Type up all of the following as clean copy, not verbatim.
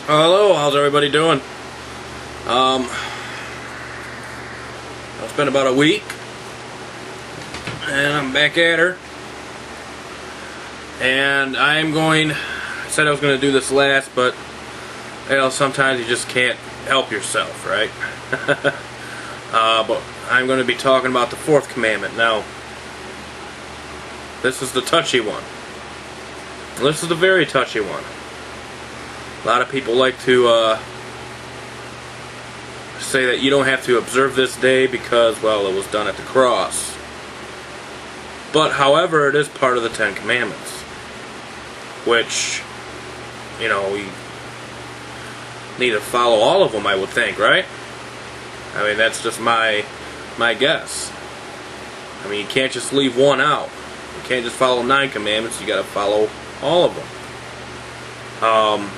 Hello, how's everybody doing? It's been about a week, and I'm back at her. And I said I was going to do this last, but sometimes you just can't help yourself, right? But I'm going to be talking about the fourth commandment. Now, this is the touchy one. This is the very touchy one. A lot of people like to say that you don't have to observe this day because, well, it was done at the cross. But, however, it is part of the Ten Commandments, which, we need to follow all of them, I would think, right? I mean, that's just my guess. I mean, you can't just leave one out. You can't just follow 9 commandments. You got to follow all of them.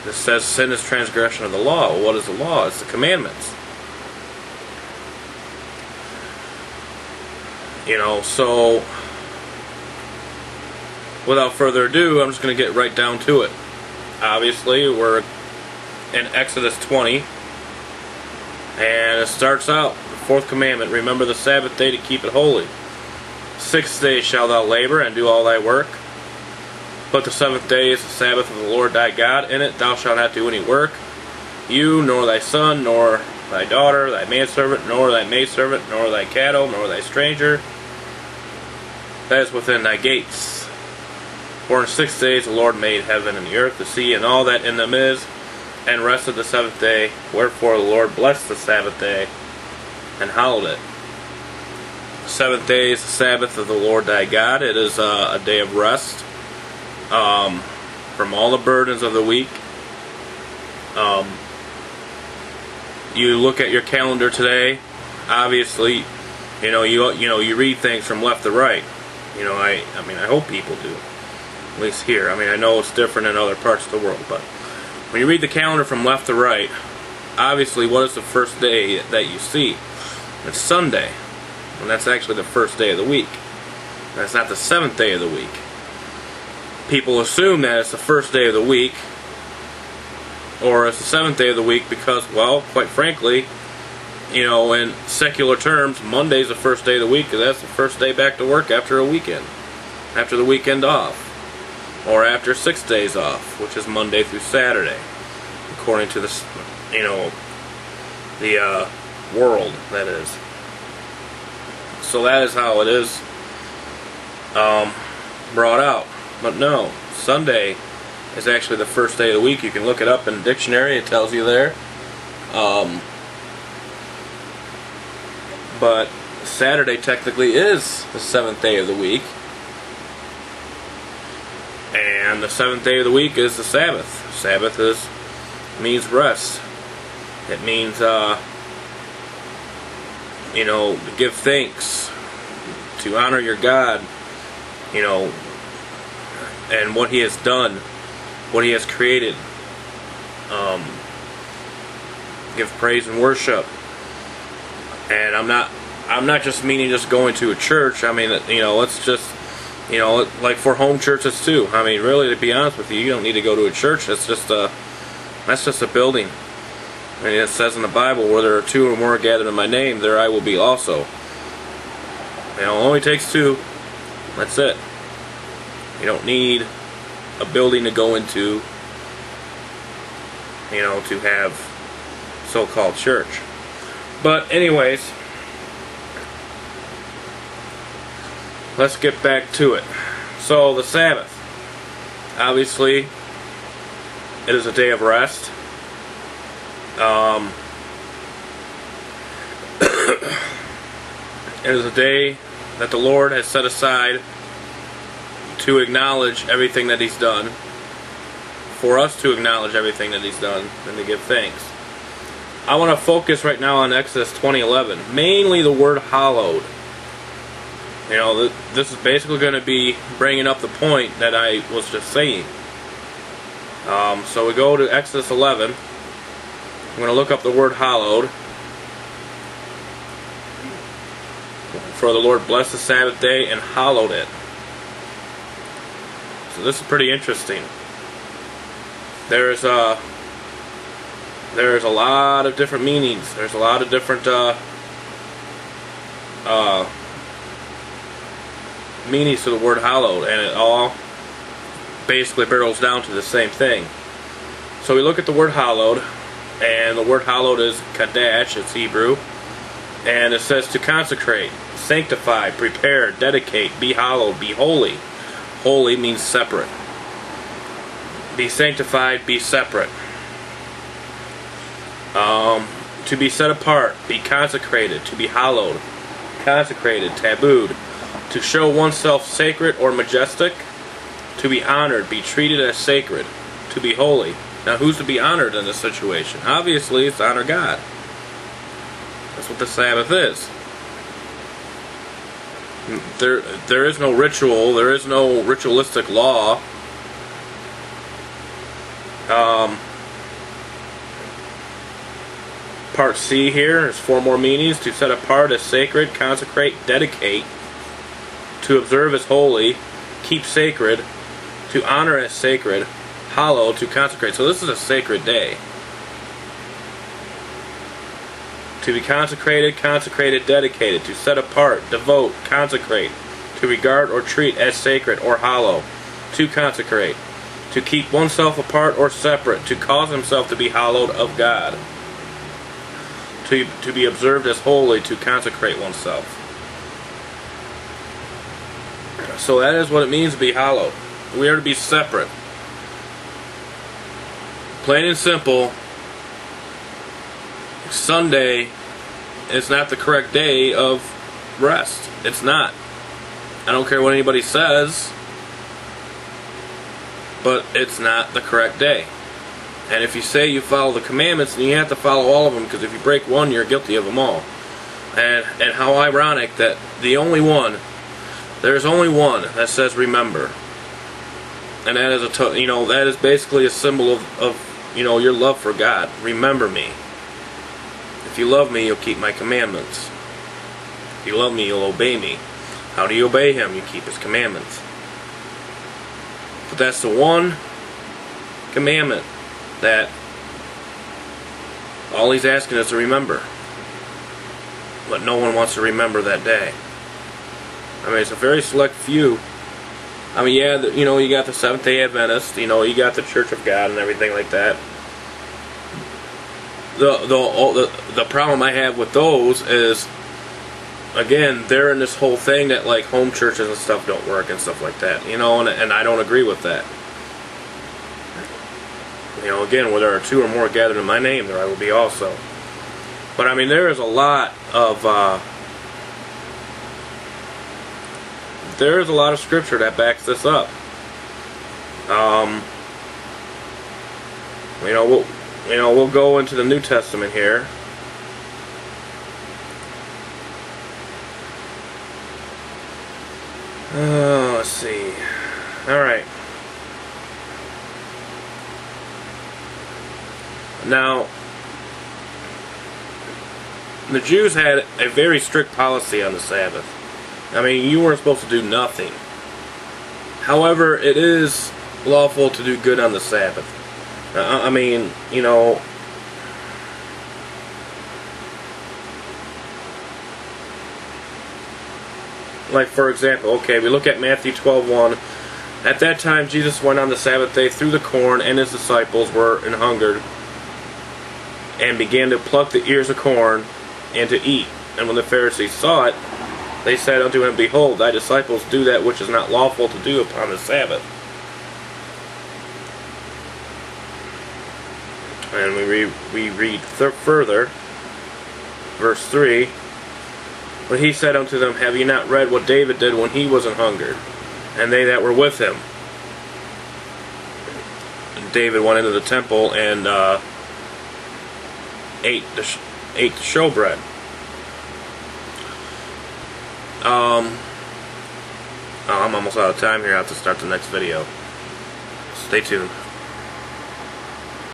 This says sin is transgression of the law. Well, what is the law? It's the commandments. So without further ado, I'm just going to get right down to it. Obviously, we're in Exodus 20, and it starts out, the fourth commandment, remember the Sabbath day to keep it holy. 6 days shalt thou labor and do all thy work. But the 7th day is the Sabbath of the Lord thy God. In it thou shalt not do any work, you, nor thy son, nor thy daughter, thy manservant, nor thy maidservant, nor thy cattle, nor thy stranger that is within thy gates. For in 6 days the Lord made heaven and the earth, the sea, and all that in them is, and rested the 7th day. Wherefore the Lord blessed the Sabbath day, and hallowed it. The 7th day is the Sabbath of the Lord thy God. It is a day of rest from all the burdens of the week. You look at your calendar today. Obviously, you read things from left to right. I hope people do. At least here. I know it's different in other parts of the world, but when you read the calendar from left to right, obviously, what is the first day that you see? It's Sunday, and that's actually the first day of the week. That's not the 7th day of the week. People assume that it's the first day of the week, or it's the 7th day of the week because, well, quite frankly, in secular terms, Monday's the first day of the week because that's the first day back to work after a weekend, after the weekend off, or after 6 days off, which is Monday through Saturday, according to the world, that is. So that is how it is brought out. But no, Sunday is actually the first day of the week. You can look it up in the dictionary, it tells you there. But Saturday technically is the 7th day of the week. And the 7th day of the week is the Sabbath. Sabbath means rest. It means, to give thanks, to honor your God, and what He has done, what He has created. Give praise and worship. And I'm not just meaning just going to a church. Let's just, like for home churches too. Really, to be honest with you, you don't need to go to a church. That's just a building. It says in the Bible, where there are 2 or more gathered in my name, there I will be also. It only takes 2. That's it. You don't need a building to go into, to have so-called church. But anyways, let's get back to it. So the Sabbath, obviously, it is a day of rest. It is a day that the Lord has set aside to acknowledge everything that He's done, for us to acknowledge everything that He's done, and to give thanks. I want to focus right now on Exodus 20:11, mainly the word hallowed. This is basically going to be bringing up the point that I was just saying. So we go to Exodus 11. I'm going to look up the word hallowed. For the Lord blessed the Sabbath day and hallowed it. So this is pretty interesting. there's a lot of different meanings. There's a lot of different meanings to the word hallowed, and it all basically barrels down to the same thing. So we look at the word hallowed, and the word hallowed is kadash, it's Hebrew, and it says to consecrate, sanctify, prepare, dedicate, be hallowed, be holy. Holy means separate. Be sanctified, be separate. To be set apart, be consecrated, to be hallowed, consecrated, tabooed, to show oneself sacred or majestic, to be honored, be treated as sacred, to be holy. Now, who's to be honored in this situation? Obviously, it's to honor God. That's what the Sabbath is. There is no ritual, there is no ritualistic law. Part C here, there's 4 more meanings. To set apart as sacred, consecrate, dedicate. To observe as holy, keep sacred. To honor as sacred, hallow, to consecrate. So this is a sacred day. To be consecrated, consecrated, dedicated. To set apart, devote, consecrate. To regard or treat as sacred or hallow. To consecrate. To keep oneself apart or separate. To cause himself to be hallowed of God. To be observed as holy, to consecrate oneself. So that is what it means to be hallowed. We are to be separate. Plain and simple, Sunday is not the correct day of rest. It's not. I don't care what anybody says, but it's not the correct day. And if you say you follow the commandments, then you have to follow all of them, because if you break one, you're guilty of them all. And how ironic that there's only one that says remember. And that is that is basically a symbol of your love for God. Remember me. If you love me, you'll keep my commandments. If you love me, you'll obey me. How do you obey him? You keep his commandments. But that's the one commandment that all he's asking us to remember. But no one wants to remember that day. I mean, it's a very select few. I mean, yeah, you got the Seventh-day Adventists, you got the Church of God and everything like that. The problem I have with those is, again, they're in this whole thing that, like, home churches and stuff don't work and stuff like that, and I don't agree with that. Again, where there are 2 or more gathered in my name, there I will be also. But I mean, there is a lot of scripture that backs this up. We'll go into the New Testament here. Let's see. All right. Now, the Jews had a very strict policy on the Sabbath. I mean, you weren't supposed to do nothing. However, it is lawful to do good on the Sabbath. I mean, like, for example, okay, we look at Matthew 12:1. At that time, Jesus went on the Sabbath day through the corn, and his disciples were an hungered, and began to pluck the ears of corn and to eat. And when the Pharisees saw it, they said unto him, Behold, thy disciples do that which is not lawful to do upon the Sabbath. And we read further, verse 3. But he said unto them, Have ye not read what David did when he was an hungered, and they that were with him? And David went into the temple and ate the showbread. I'm almost out of time here. I have to start the next video. Stay tuned.